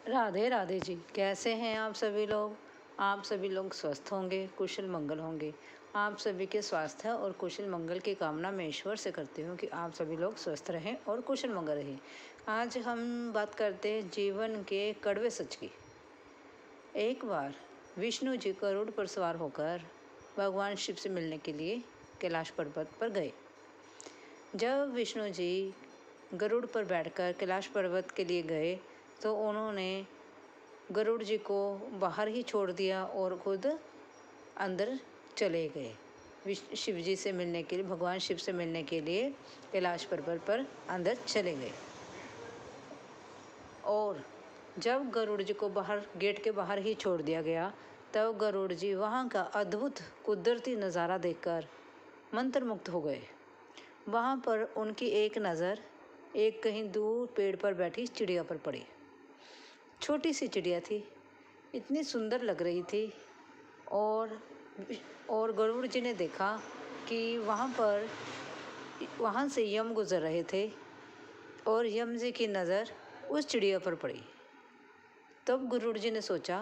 राधे राधे जी। कैसे हैं आप सभी लोग? आप सभी लोग स्वस्थ होंगे, कुशल मंगल होंगे। आप सभी के स्वास्थ्य और कुशल मंगल की कामना मैं ईश्वर से करती हूँ कि आप सभी लोग स्वस्थ रहें और कुशल मंगल रहें। आज हम बात करते हैं जीवन के कड़वे सच की। एक बार विष्णु जी गरुड़ पर सवार होकर भगवान शिव से मिलने के लिए कैलाश पर्वत पर गए। जब विष्णु जी गरुड़ पर बैठकर कैलाश पर्वत के लिए गए तो उन्होंने गरुड़ जी को बाहर ही छोड़ दिया और खुद अंदर चले गए। शिव जी से मिलने के लिए, भगवान शिव से मिलने के लिए कैलाश पर्वत पर अंदर चले गए। और जब गरुड़ जी को बाहर, गेट के बाहर ही छोड़ दिया गया, तब गरुड़ जी वहाँ का अद्भुत कुदरती नज़ारा देखकर मंत्रमुग्ध हो गए। वहाँ पर उनकी एक नज़र एक कहीं दूर पेड़ पर बैठी चिड़िया पर पड़ी। छोटी सी चिड़िया थी, इतनी सुंदर लग रही थी। और गरुड़ जी ने देखा कि वहाँ से यम गुजर रहे थे और यम जी की नज़र उस चिड़िया पर पड़ी। तब गरुड़ जी ने सोचा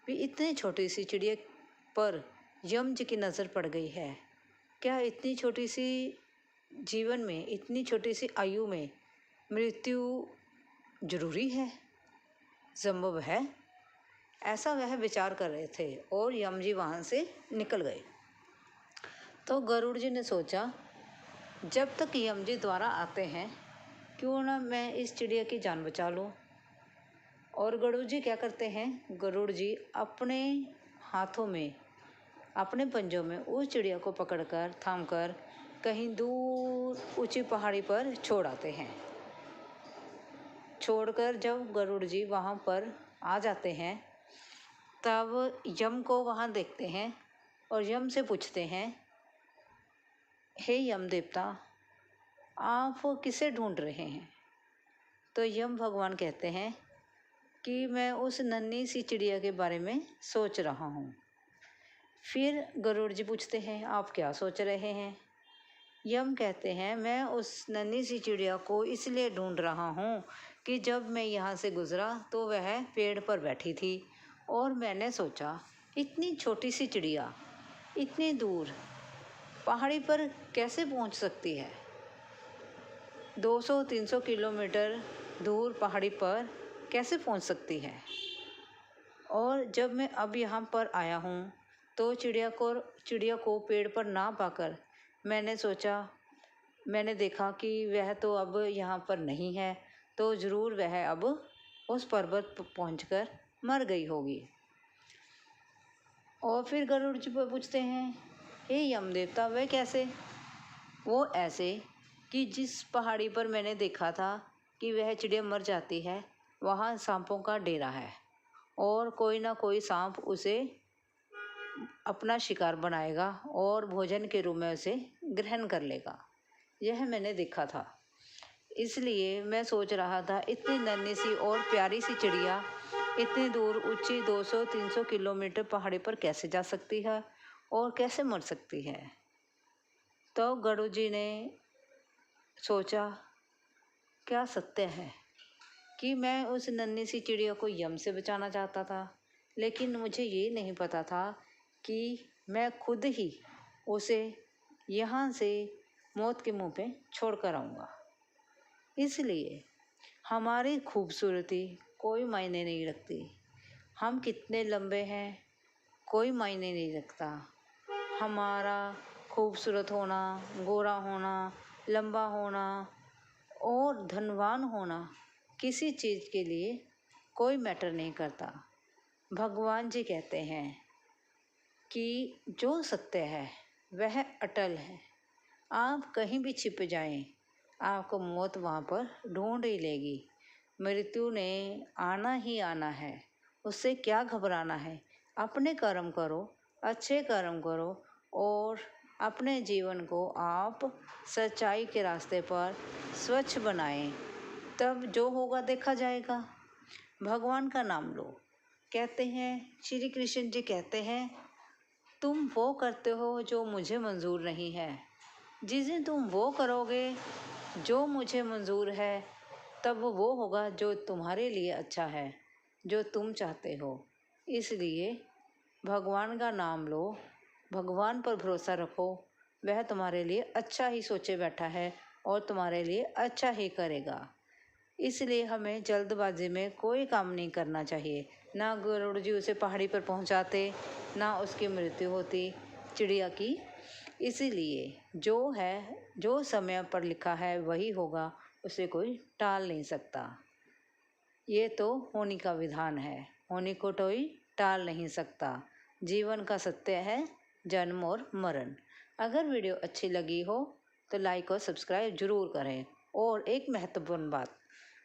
कि इतनी छोटी सी चिड़िया पर यम जी की नज़र पड़ गई है, क्या इतनी छोटी सी जीवन में, इतनी छोटी सी आयु में मृत्यु जरूरी है, संभव है? ऐसा वह विचार कर रहे थे और यम जी वहाँ से निकल गए। तो गरुड़ जी ने सोचा, जब तक यम जी द्वारा आते हैं, क्यों ना मैं इस चिड़िया की जान बचा लूँ। और गरुड़ जी क्या करते हैं, गरुड़ जी अपने हाथों में, अपने पंजों में उस चिड़िया को पकड़कर, थामकर कहीं दूर ऊंची पहाड़ी पर छोड़ आते हैं। छोड़कर जब गरुड़ जी वहाँ पर आ जाते हैं, तब यम को वहाँ देखते हैं और यम से पूछते हैं, हे यम देवता, आप किसे ढूंढ रहे हैं? तो यम भगवान कहते हैं कि मैं उस नन्ही सी चिड़िया के बारे में सोच रहा हूँ। फिर गरुड़ जी पूछते हैं, आप क्या सोच रहे हैं? यम कहते हैं, मैं उस नन्ही सी चिड़िया को इसलिए ढूंढ रहा हूँ कि जब मैं यहाँ से गुज़रा तो वह पेड़ पर बैठी थी और मैंने सोचा, इतनी छोटी सी चिड़िया इतनी दूर पहाड़ी पर कैसे पहुँच सकती है? 200-300 किलोमीटर दूर पहाड़ी पर कैसे पहुँच सकती है? और जब मैं अब यहाँ पर आया हूँ तो चिड़िया को पेड़ पर ना पाकर मैंने देखा कि वह तो अब यहाँ पर नहीं है, तो ज़रूर वह अब उस पर्वत पर पहुँचकर मर गई होगी। और फिर गरुड़ जी पूछते हैं, हे यम देवता, वह कैसे? वो ऐसे कि जिस पहाड़ी पर मैंने देखा था कि वह चिड़िया मर जाती है, वहाँ सांपों का डेरा है और कोई ना कोई सांप उसे अपना शिकार बनाएगा और भोजन के रूप में उसे ग्रहण कर लेगा। यह मैंने देखा था, इसलिए मैं सोच रहा था, इतनी नन्ही सी और प्यारी सी चिड़िया इतनी दूर ऊंची 200-300 किलोमीटर पहाड़ी पर कैसे जा सकती है और कैसे मर सकती है? तो गरुड़ जी ने सोचा, क्या सत्य है कि मैं उस नन्ही सी चिड़िया को यम से बचाना चाहता था, लेकिन मुझे ये नहीं पता था कि मैं खुद ही उसे यहाँ से मौत के मुंह पे छोड़ कर आऊँगा। इसलिए हमारी खूबसूरती कोई मायने नहीं रखती, हम कितने लंबे हैं कोई मायने नहीं रखता। हमारा खूबसूरत होना, गोरा होना, लंबा होना और धनवान होना किसी चीज़ के लिए कोई मैटर नहीं करता। भगवान जी कहते हैं कि जो सत्य है वह अटल है, आप कहीं भी छिप जाएं, आपको मौत वहाँ पर ढूंढ ही लेगी। मृत्यु ने आना ही आना है, उससे क्या घबराना है। अपने कर्म करो, अच्छे कर्म करो और अपने जीवन को आप सच्चाई के रास्ते पर स्वच्छ बनाएं, तब जो होगा देखा जाएगा। भगवान का नाम लो। कहते हैं, श्री कृष्ण जी कहते हैं, तुम वो करते हो जो मुझे मंजूर नहीं है। जिस दिन तुम वो करोगे जो मुझे मंजूर है, तब वो होगा जो तुम्हारे लिए अच्छा है। जो तुम चाहते हो। इसलिए भगवान का नाम लो, भगवान पर भरोसा रखो। वह तुम्हारे लिए अच्छा ही सोचे बैठा है और तुम्हारे लिए अच्छा ही करेगा। इसलिए हमें जल्दबाजी में कोई काम नहीं करना चाहिए। ना गरुड़ जी उसे पहाड़ी पर पहुंचाते, ना उसकी मृत्यु होती चिड़िया की। इसीलिए जो समय पर लिखा है वही होगा, उसे कोई टाल नहीं सकता। ये तो होनी का विधान है, होनी को कोई टाल नहीं सकता। जीवन का सत्य है जन्म और मरण। अगर वीडियो अच्छी लगी हो तो लाइक और सब्सक्राइब जरूर करें। और एक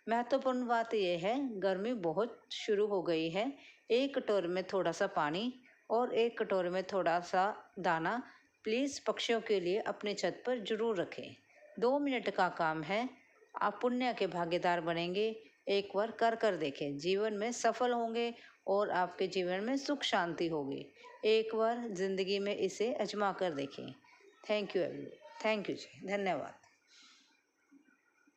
महत्वपूर्ण बात यह है, गर्मी बहुत शुरू हो गई है। एक कटोरे में थोड़ा सा पानी और एक कटोरे में थोड़ा सा दाना प्लीज़ पक्षियों के लिए अपने छत पर जरूर रखें। 2 मिनट का काम है, आप पुण्य के भागीदार बनेंगे। एक बार कर देखें, जीवन में सफल होंगे और आपके जीवन में सुख शांति होगी। एक बार ज़िंदगी में इसे आजमा कर देखें। थैंक यू जी, धन्यवाद।